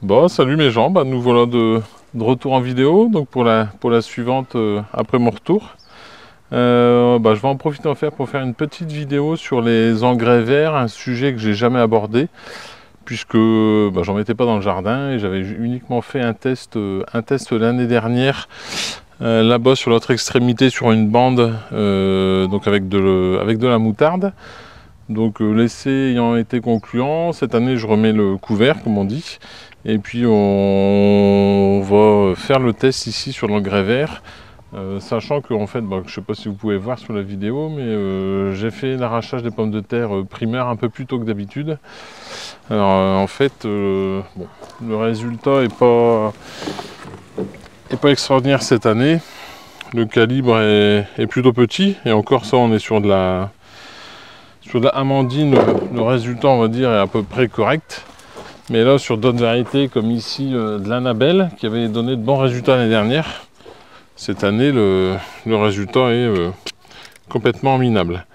Bon, salut mes gens, nous voilà de retour en vidéo, donc pour la suivante après mon retour. Je vais en profiter pour faire une petite vidéo sur les engrais verts, un sujet que j'ai jamais abordé, puisque j'en mettais pas dans le jardin et j'avais uniquement fait un test l'année dernière, là-bas sur l'autre extrémité sur une bande, donc avec de la moutarde. Donc l'essai ayant été concluant, cette année je remets le couvert comme on dit. Et puis on va faire le test ici sur l'engrais vert, sachant que en fait, je ne sais pas si vous pouvez voir sur la vidéo, mais j'ai fait l'arrachage des pommes de terre primaires un peu plus tôt que d'habitude. Alors en fait, le résultat n'est pas extraordinaire cette année. Le calibre est plutôt petit, et encore ça on est sur de la amandine, le résultat on va dire est à peu près correct. Mais là, sur d'autres variétés, comme ici de l'Annabelle, qui avait donné de bons résultats l'année dernière, cette année, le résultat est complètement minable.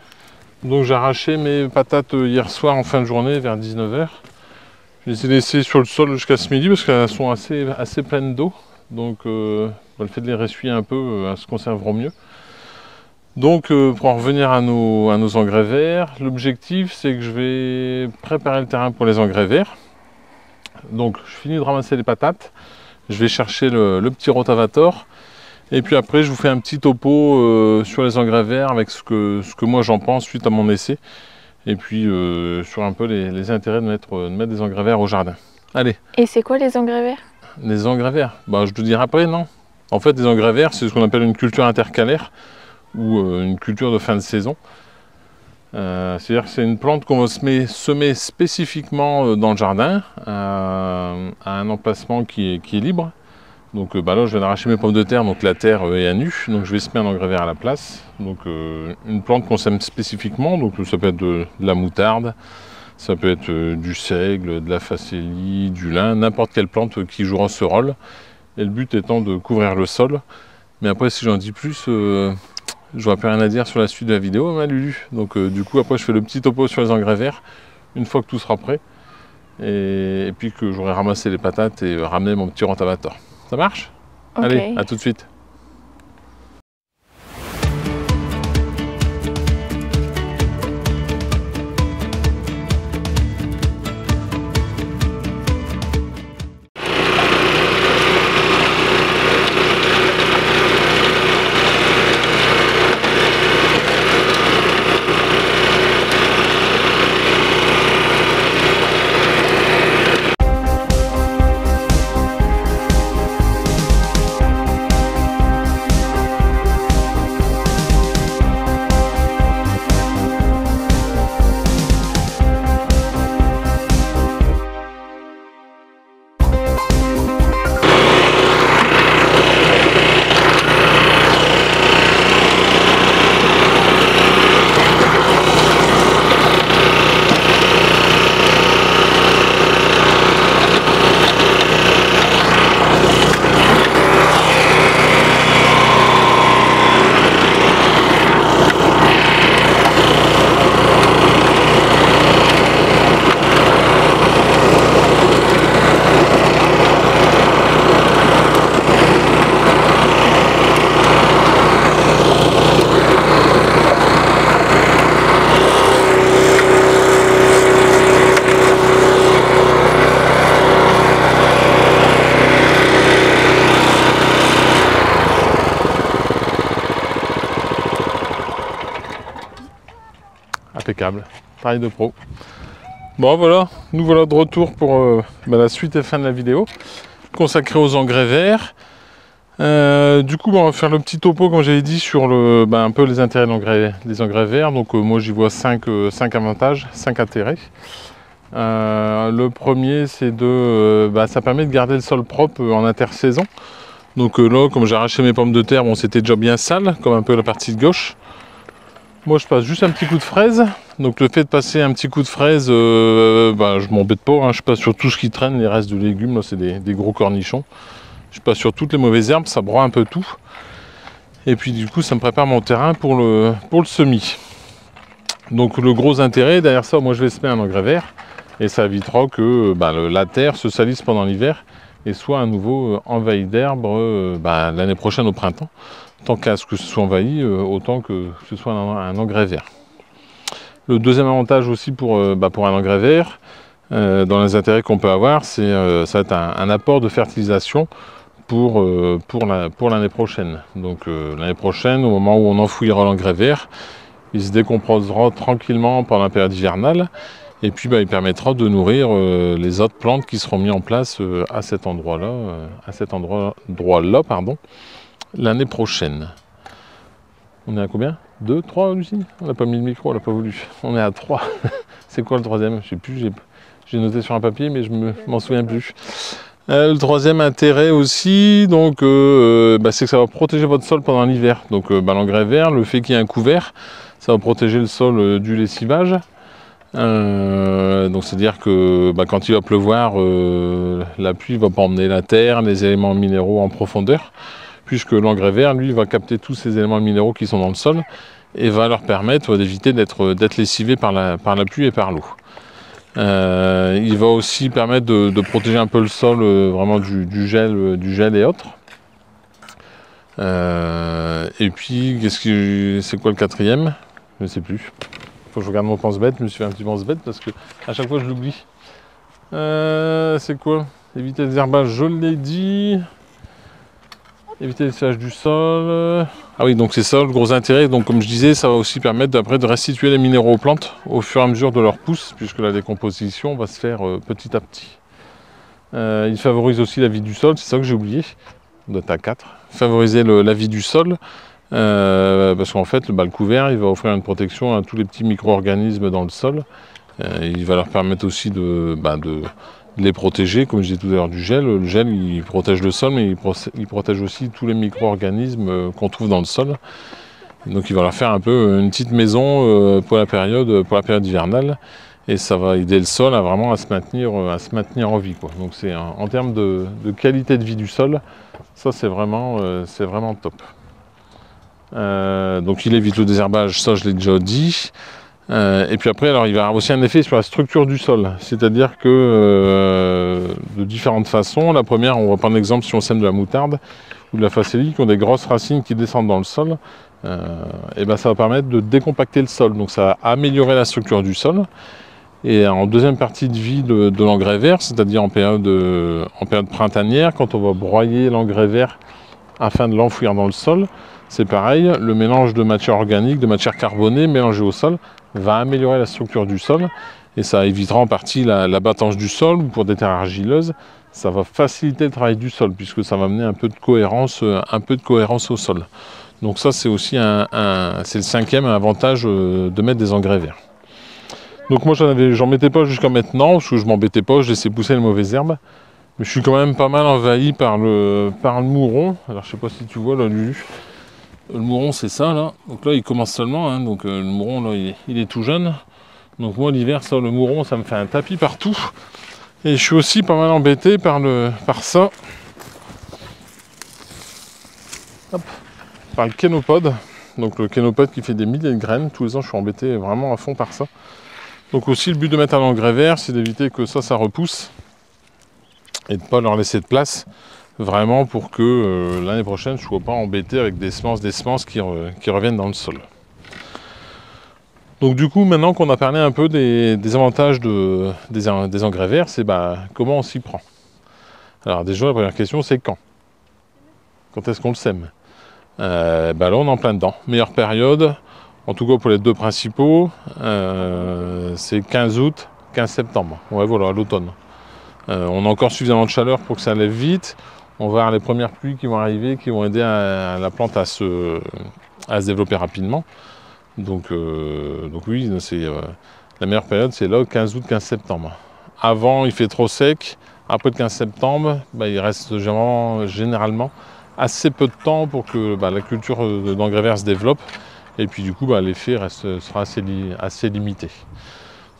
Donc j'ai arraché mes patates hier soir en fin de journée, vers 19 h. Je les ai laissées sur le sol jusqu'à ce midi, parce qu'elles sont assez pleines d'eau. Donc le fait de les ressuyer un peu, elles se conserveront mieux. Donc pour en revenir à nos engrais verts, l'objectif c'est que je vais préparer le terrain pour les engrais verts. Donc je finis de ramasser les patates, je vais chercher le petit rotavator et puis après je vous fais un petit topo sur les engrais verts avec ce que moi j'en pense suite à mon essai et puis sur un peu les intérêts de mettre des engrais verts au jardin. Allez. Et c'est quoi les engrais verts? Les engrais verts, je te dirai après, non. En fait les engrais verts c'est ce qu'on appelle une culture intercalaire ou une culture de fin de saison. C'est-à-dire que c'est une plante qu'on va semer spécifiquement dans le jardin à un emplacement qui est libre. Donc là je viens d'arracher mes pommes de terre, donc la terre est à nu, donc je vais semer un engrais vert à la place. Donc une plante qu'on sème spécifiquement, donc ça peut être de la moutarde, ça peut être du seigle, de la facélie, du lin, n'importe quelle plante qui jouera ce rôle. Et le but étant de couvrir le sol. Mais après si j'en dis plus, j'aurais plus rien à dire sur la suite de la vidéo, ma Lulu. Donc du coup après je fais le petit topo sur les engrais verts une fois que tout sera prêt. Et puis que j'aurai ramassé les patates et ramené mon petit rotavator. Ça marche? Okay. Allez, à tout de suite. Impeccable, pareil de pro. Bon voilà, nous voilà de retour pour la suite et fin de la vidéo consacrée aux engrais verts. Du coup on va faire le petit topo comme j'avais dit sur un peu les intérêts des engrais verts. Donc moi j'y vois 5 avantages, 5 intérêts. Le premier c'est ça permet de garder le sol propre en intersaison. Donc là comme j'ai arraché mes pommes de terre, c'était déjà bien sale, comme un peu la partie de gauche. Moi je passe juste un petit coup de fraise, donc le fait de passer un petit coup de fraise, je m'embête pas, je passe sur tout ce qui traîne, les restes de légumes, là c'est des gros cornichons. Je passe sur toutes les mauvaises herbes, ça broie un peu tout. Et puis du coup ça me prépare mon terrain pour le semis. Donc le gros intérêt, derrière ça moi je vais semer un engrais vert. et ça évitera que la terre se salisse pendant l'hiver et soit à nouveau envahi d'herbe l'année prochaine au printemps. Tant qu'à ce que ce soit envahi, autant que ce soit un engrais vert. Le deuxième avantage aussi pour un engrais vert, dans les intérêts qu'on peut avoir, ça va être un apport de fertilisation pour l'année prochaine. Donc l'année prochaine, au moment où on enfouira l'engrais vert, il se décomposera tranquillement pendant la période hivernale, et puis il permettra de nourrir les autres plantes qui seront mises en place à cet endroit-là, l'année prochaine. On est à combien? 2, 3, Lucie? On n'a pas mis le micro, on n'a pas voulu. On est à 3. C'est quoi le troisième? Je sais plus, j'ai noté sur un papier, mais je m'en souviens plus. Le troisième intérêt aussi, donc, c'est que ça va protéger votre sol pendant l'hiver. Donc l'engrais vert, le fait qu'il y ait un couvert, ça va protéger le sol du lessivage. Donc c'est-à-dire que quand il va pleuvoir, la pluie ne va pas emmener la terre, les éléments minéraux en profondeur, puisque l'engrais vert, lui, va capter tous ces éléments minéraux qui sont dans le sol et va leur permettre d'éviter d'être lessivés par la pluie et par l'eau. Il va aussi permettre de protéger un peu le sol vraiment du gel et autres. Et puis, c'est quoi le quatrième? Je ne sais plus. Faut que je regarde mon pense-bête, je me suis fait un petit pense-bête parce que à chaque fois je l'oublie. C'est quoi? Éviter les herbages, je l'ai dit. Éviter le séchage du sol. Ah oui, donc c'est ça le gros intérêt. Donc comme je disais, ça va aussi permettre d'après de restituer les minéraux aux plantes au fur et à mesure de leur pousse, puisque la décomposition va se faire petit à petit. Il favorise aussi la vie du sol, c'est ça que j'ai oublié. On doit être à 4. Favoriser la vie du sol. Parce qu'en fait, le couvert, il va offrir une protection à tous les petits micro-organismes dans le sol. Il va leur permettre aussi de les protéger, comme je disais tout à l'heure, du gel. Le gel, il protège le sol, mais il protège aussi tous les micro-organismes qu'on trouve dans le sol. Donc il va leur faire un peu une petite maison pour la période hivernale. Et ça va aider le sol à se maintenir en vie, quoi. Donc c'est en termes de qualité de vie du sol, ça c'est vraiment top. Donc il évite le désherbage, ça je l'ai déjà dit. Et puis après, alors il va avoir aussi un effet sur la structure du sol, c'est-à-dire que de différentes façons. La première, on va prendre l'exemple si on sème de la moutarde ou de la facélie qui ont des grosses racines qui descendent dans le sol, et ça va permettre de décompacter le sol, donc ça va améliorer la structure du sol. Et en deuxième partie de vie de l'engrais vert, c'est-à-dire en période printanière, quand on va broyer l'engrais vert afin de l'enfouir dans le sol, c'est pareil, le mélange de matière organique, de matière carbonée mélangée au sol va améliorer la structure du sol et ça évitera en partie la battance du sol ou pour des terres argileuses, ça va faciliter le travail du sol puisque ça va amener un peu de cohérence au sol. Donc ça c'est aussi c'est le cinquième avantage de mettre des engrais verts. Donc moi j'en mettais pas jusqu'à maintenant parce que je m'embêtais pas, je laissais pousser les mauvaises herbes. Mais je suis quand même pas mal envahi par le mouron. Alors je sais pas si tu vois là, Lulu. Le mouron c'est ça là. Donc là il commence seulement, hein. Donc le mouron là il est tout jeune. Donc moi l'hiver ça, le mouron ça me fait un tapis partout. Et je suis aussi pas mal embêté par ça. Hop. Par le kénopode. Donc le kénopode qui fait des milliers de graines. Tous les ans je suis embêté vraiment à fond par ça. Donc aussi le but de mettre un engrais vert c'est d'éviter que ça repousse. Et de ne pas leur laisser de place, vraiment pour que l'année prochaine je ne sois pas embêté avec des semences qui reviennent dans le sol. Donc du coup, maintenant qu'on a parlé un peu des avantages des engrais verts, c'est comment on s'y prend. Alors déjà, la première question, c'est quand? Quand est-ce qu'on le sème? Là, on est en plein dedans. Meilleure période, en tout cas pour les deux principaux, c'est 15 août, 15 septembre. Ouais, voilà, l'automne. On a encore suffisamment de chaleur pour que ça lève vite. On va avoir les premières pluies qui vont arriver, qui vont aider la plante à se développer rapidement. Donc oui, la meilleure période, c'est là, 15 août, 15 septembre. Avant, il fait trop sec. Après le 15 septembre, il reste généralement assez peu de temps pour que la culture d'engrais vert se développe. Et puis du coup, l'effet sera assez limité.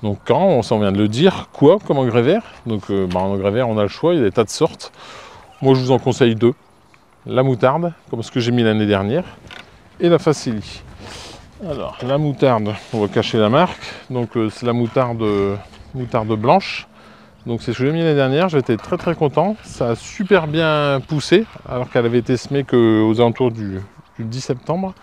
Donc quand, on vient de le dire, quoi comme engrais vert? Donc en engrais vert, on a le choix, il y a des tas de sortes. Moi, je vous en conseille deux. La moutarde, comme ce que j'ai mis l'année dernière, et la facélie. Alors, la moutarde, on va cacher la marque. Donc c'est la moutarde moutarde blanche. Donc c'est ce que j'ai mis l'année dernière, j'étais très content. Ça a super bien poussé, alors qu'elle avait été semée qu'aux alentours du 10 septembre.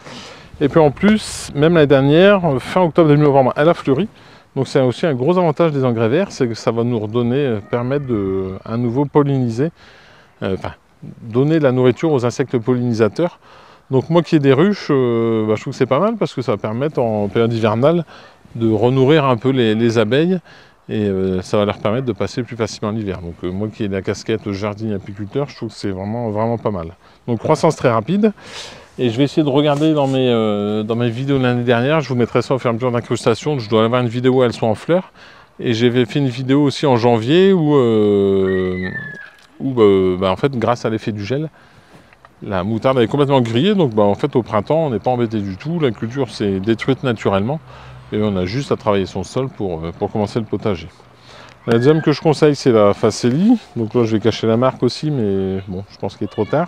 Et puis en plus, même l'année dernière, fin octobre, début novembre, elle a fleuri. Donc c'est aussi un gros avantage des engrais verts, c'est que ça va nous redonner, permettre de à nouveau polliniser, donner de la nourriture aux insectes pollinisateurs. Donc moi qui ai des ruches, je trouve que c'est pas mal parce que ça va permettre en période hivernale de renourrir un peu les abeilles et ça va leur permettre de passer plus facilement l'hiver. Donc moi qui ai la casquette jardinier apiculteur, je trouve que c'est vraiment pas mal. Donc croissance très rapide. Et je vais essayer de regarder dans mes vidéos de l'année dernière, je vous mettrai ça au fur et à mesure d'incrustation. Je dois avoir une vidéo où elles sont en fleurs. Et j'avais fait une vidéo aussi en janvier où en fait, grâce à l'effet du gel, la moutarde est complètement grillée. Donc en fait, au printemps, on n'est pas embêté du tout. La culture s'est détruite naturellement. Et on a juste à travailler son sol pour commencer le potager. La deuxième que je conseille, c'est la Faceli. Donc là, je vais cacher la marque aussi, mais bon, je pense qu'il est trop tard.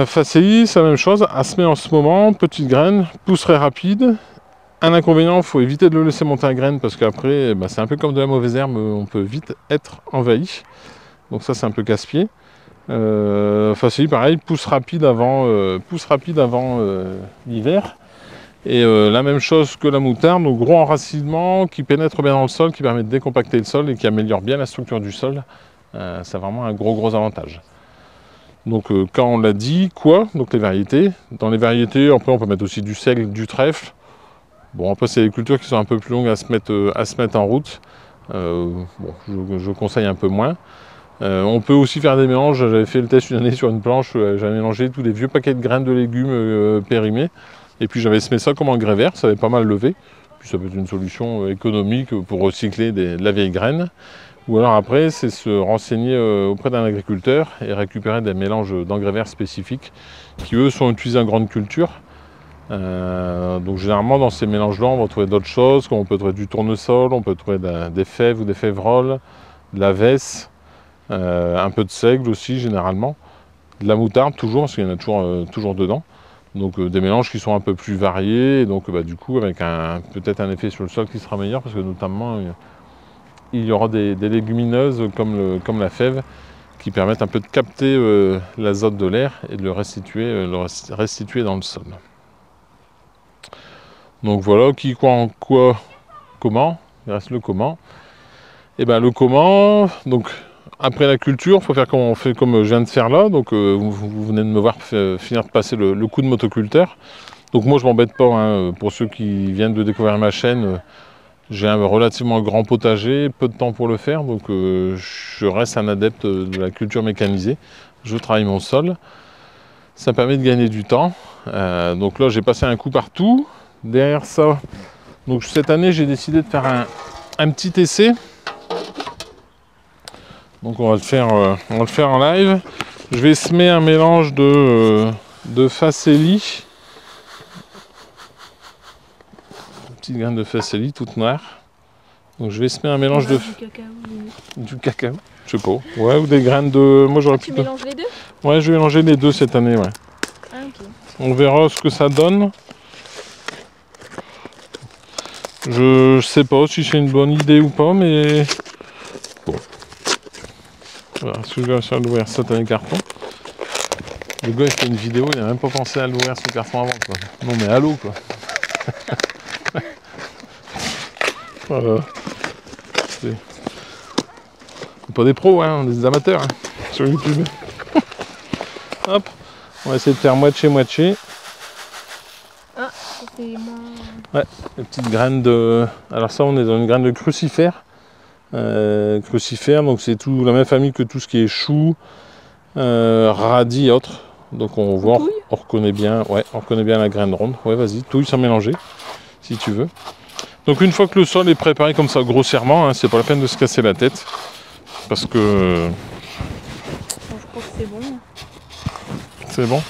Faceli, c'est la même chose, à semer en ce moment, petite graine, pousse très rapide. Un inconvénient, il faut éviter de le laisser monter à graine parce qu'après, c'est un peu comme de la mauvaise herbe, on peut vite être envahi. Donc ça, c'est un peu casse-pied. Faceli, pareil, pousse rapide avant l'hiver. Et la même chose que la moutarde, donc gros enracinement qui pénètre bien dans le sol, qui permet de décompacter le sol et qui améliore bien la structure du sol. C'est vraiment un gros avantage. Donc quand on l'a dit, quoi? Donc les variétés. Dans les variétés, après on peut mettre aussi du seigle, du trèfle. Bon, après c'est des cultures qui sont un peu plus longues à se mettre en route. Je conseille un peu moins. On peut aussi faire des mélanges. J'avais fait le test une année sur une planche, j'avais mélangé tous les vieux paquets de graines de légumes périmés. Et puis j'avais semé ça comme engrais vert, ça avait pas mal levé. Puis ça peut être une solution économique pour recycler de la vieille graine. Ou alors après, c'est se renseigner auprès d'un agriculteur et récupérer des mélanges d'engrais verts spécifiques qui, eux, sont utilisés en grande culture. Donc généralement, dans ces mélanges-là, on va trouver d'autres choses, comme on peut trouver du tournesol, on peut trouver des fèves ou des févroles, de la vesse, un peu de seigle aussi, généralement. De la moutarde, toujours, parce qu'il y en a toujours dedans. Donc des mélanges qui sont un peu plus variés, et donc du coup, avec peut-être un effet sur le sol qui sera meilleur, parce que notamment... il y aura des légumineuses comme la fève qui permettent un peu de capter l'azote de l'air et de le restituer dans le sol. Donc voilà, qui, quoi, en quoi, comment. Il reste le comment. Et bien le comment, donc après la culture, il faut faire comme je viens de faire là. Donc vous venez de me voir finir de passer le coup de motoculteur. Donc moi je m'embête pas, hein, pour ceux qui viennent de découvrir ma chaîne. J'ai un relativement grand potager, peu de temps pour le faire, donc je reste un adepte de la culture mécanisée. Je travaille mon sol, ça permet de gagner du temps. Donc là j'ai passé un coup partout. Derrière ça, donc cette année j'ai décidé de faire un petit essai. Donc on va le faire en live. Je vais semer un mélange de Faceli. Petite graine de Faceli toute noire. Donc je vais semer un mélange du cacao, je sais pas. Ouais, ou des graines de... Moi j'aurais plutôt... Tu mélanges les deux? Ouais, je vais mélanger les deux cette année, ouais. Ah, ok. On verra ce que ça donne. Je sais pas si c'est une bonne idée ou pas, mais... Bon. Voilà, ce que je vais faire l'ouvrir ça dans les cartons. Le gars il fait une vidéo, il n'a même pas pensé à l'ouvrir son carton avant, quoi. Non mais allô, quoi. Voilà. C'est pas des pros, hein, on est des amateurs, hein, sur YouTube. Hop, on va essayer de faire moitié-moitié. Ah, c'est moins... Ouais, les petites graines de... Alors ça, on est dans une graine de crucifère. Crucifère, donc c'est tout la même famille que tout ce qui est chou, radis et autres. Donc on voit, on reconnaît bien, ouais, on reconnaît bien la graine ronde. Ouais, vas-y, touille sans mélanger, si tu veux. Donc une fois que le sol est préparé comme ça grossièrement, hein, c'est pas la peine de se casser la tête. Parce que... Je crois que c'est bon. C'est bon.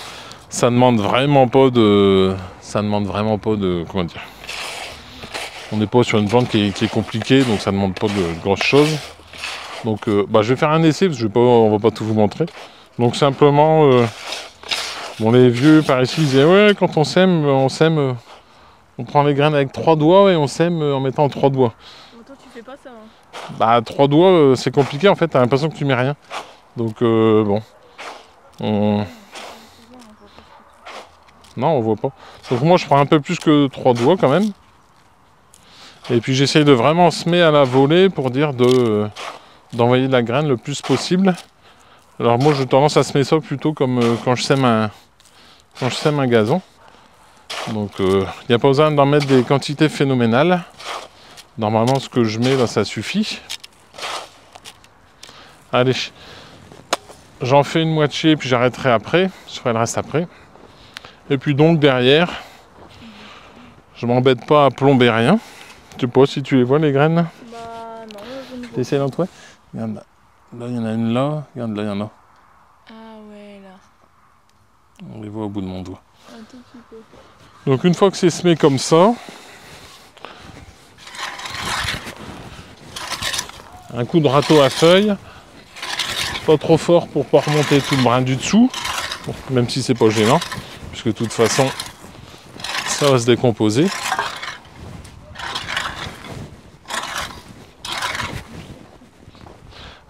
Ça demande vraiment pas de... Comment dire? On n'est pas sur une plante qui est compliquée, donc ça ne demande pas de grosses choses. Donc je vais faire un essai, parce que on va pas tout vous montrer. Donc simplement... Bon, les vieux par ici ils disaient, ouais, quand on sème, on prend les graines avec 3 doigts et on sème en mettant 3 doigts. Toi, fais pas ça. Hein. Bah 3 doigts c'est compliqué en fait, t'as l'impression que tu mets rien. Donc bon. Non, on voit pas. Donc moi je prends un peu plus que 3 doigts quand même. Et puis j'essaye de vraiment semer à la volée pour dire d'envoyer de la graine le plus possible. Alors moi j'ai tendance à semer ça plutôt comme quand je sème un gazon. Donc il n'y a pas besoin d'en mettre des quantités phénoménales. Normalement ce que je mets là ça suffit. Allez, j'en fais une moitié puis j'arrêterai après. Je ferai le reste après. Et puis donc derrière, je m'embête pas à plomber rien. Je sais pas si tu les vois les graines. Bah non, je ne vois T'essayes dans toi. Regarde là. Là il y en a une là. Regarde là il y en a. Ah ouais là. On les voit au bout de mon doigt. Un tout petit peu. Donc une fois que c'est semé comme ça, un coup de râteau à feuilles, pas trop fort pour pas remonter tout le brin du dessous, même si c'est pas gênant, puisque de toute façon ça va se décomposer.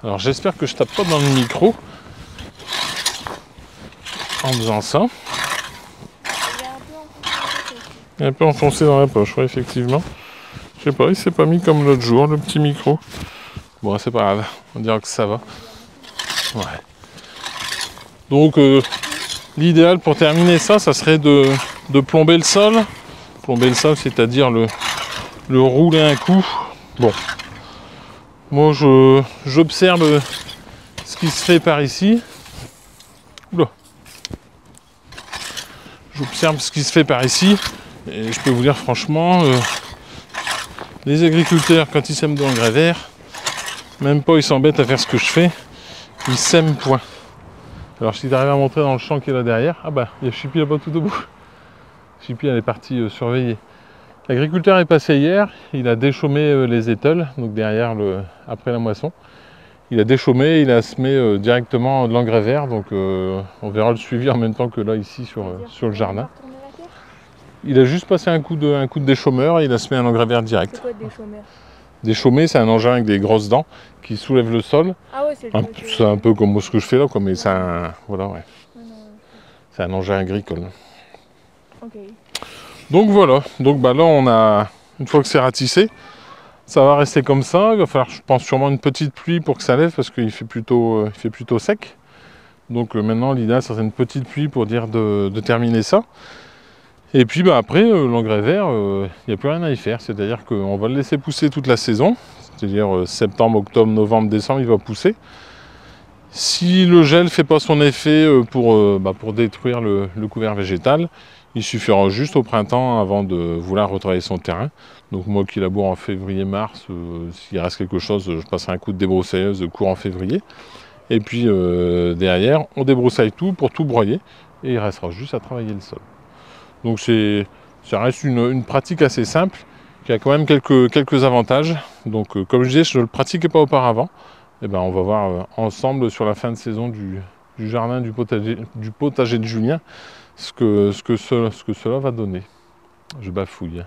Alors j'espère que je tape pas dans le micro en faisant ça. Il est un peu enfoncé dans la poche, ouais, effectivement. Je sais pas, il s'est pas mis comme l'autre jour, le petit micro. Bon, c'est pas grave, on dira que ça va. Ouais. Donc, l'idéal pour terminer ça, ça serait de plomber le sol. Plomber le sol, c'est-à-dire le rouler un coup. Bon. Moi, j'observe ce qui se fait par ici. Oula. J'observe ce qui se fait par ici. Et je peux vous dire franchement, les agriculteurs, quand ils sèment de l'engrais vert, même pas ils s'embêtent à faire ce que je fais. Ils sèment point. Alors si tu arrives à montrer dans le champ qui est là derrière, ah bah il y a Chippy là-bas tout au bout. Chippy elle est partie surveiller. L'agriculteur est passé hier, il a déchaumé les éteules, donc derrière après la moisson. Il a déchaumé, il a semé directement de l'engrais vert, donc on verra le suivi en même temps que là ici sur le jardin. Il a juste passé un coup de déchaumeur et il a semé un engrais vert direct. C'est quoi déchaumeur? Déchaumer, c'est un engin avec des grosses dents qui soulève le sol. Ah ouais, c'est C'est un peu comme ce que je fais là, quoi, mais c'est un, voilà, ouais. C'est un engin agricole. Ok. Donc voilà, donc bah là on a, une fois que c'est ratissé, ça va rester comme ça. Il va falloir, je pense, sûrement une petite pluie pour que ça lève parce qu'il fait plutôt sec. Donc maintenant l'idéal ça serait une petite pluie pour dire de terminer ça. Et puis bah, après l'engrais vert, il n'y a plus rien à y faire, c'est-à-dire qu'on va le laisser pousser toute la saison, c'est-à-dire septembre, octobre, novembre, décembre, il va pousser. Si le gel ne fait pas son effet pour détruire le couvert végétal, il suffira juste au printemps avant de vouloir retravailler son terrain. Donc moi qui laboure en février-mars, s'il reste quelque chose, je passerai un coup de débroussailleuse courant février. Et puis derrière, on débroussaille tout pour tout broyer et il restera juste à travailler le sol. Donc ça reste une pratique assez simple, qui a quand même quelques avantages. Donc comme je disais, je ne le pratiquais pas auparavant. Et ben, on va voir ensemble sur la fin de saison du jardin du potager de Julien ce que cela va donner. Je bafouille.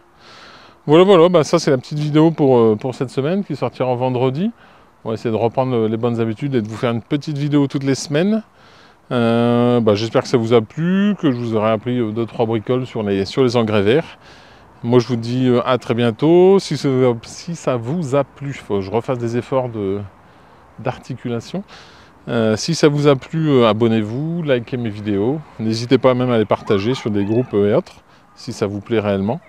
Voilà, bah, ça c'est la petite vidéo pour cette semaine qui sortira vendredi. On va essayer de reprendre les bonnes habitudes et de vous faire une petite vidéo toutes les semaines. J'espère que ça vous a plu, que je vous aurai appris 2-3 bricoles sur les engrais verts. Moi je vous dis à très bientôt. Si ça vous a plu, il faut que je refasse des efforts d'articulation. Si ça vous a plu, abonnez-vous, likez mes vidéos. N'hésitez pas même à les partager sur des groupes et autres, si ça vous plaît réellement.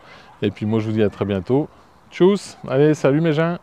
Et puis moi je vous dis à très bientôt. Tchuss, allez, salut mes gens.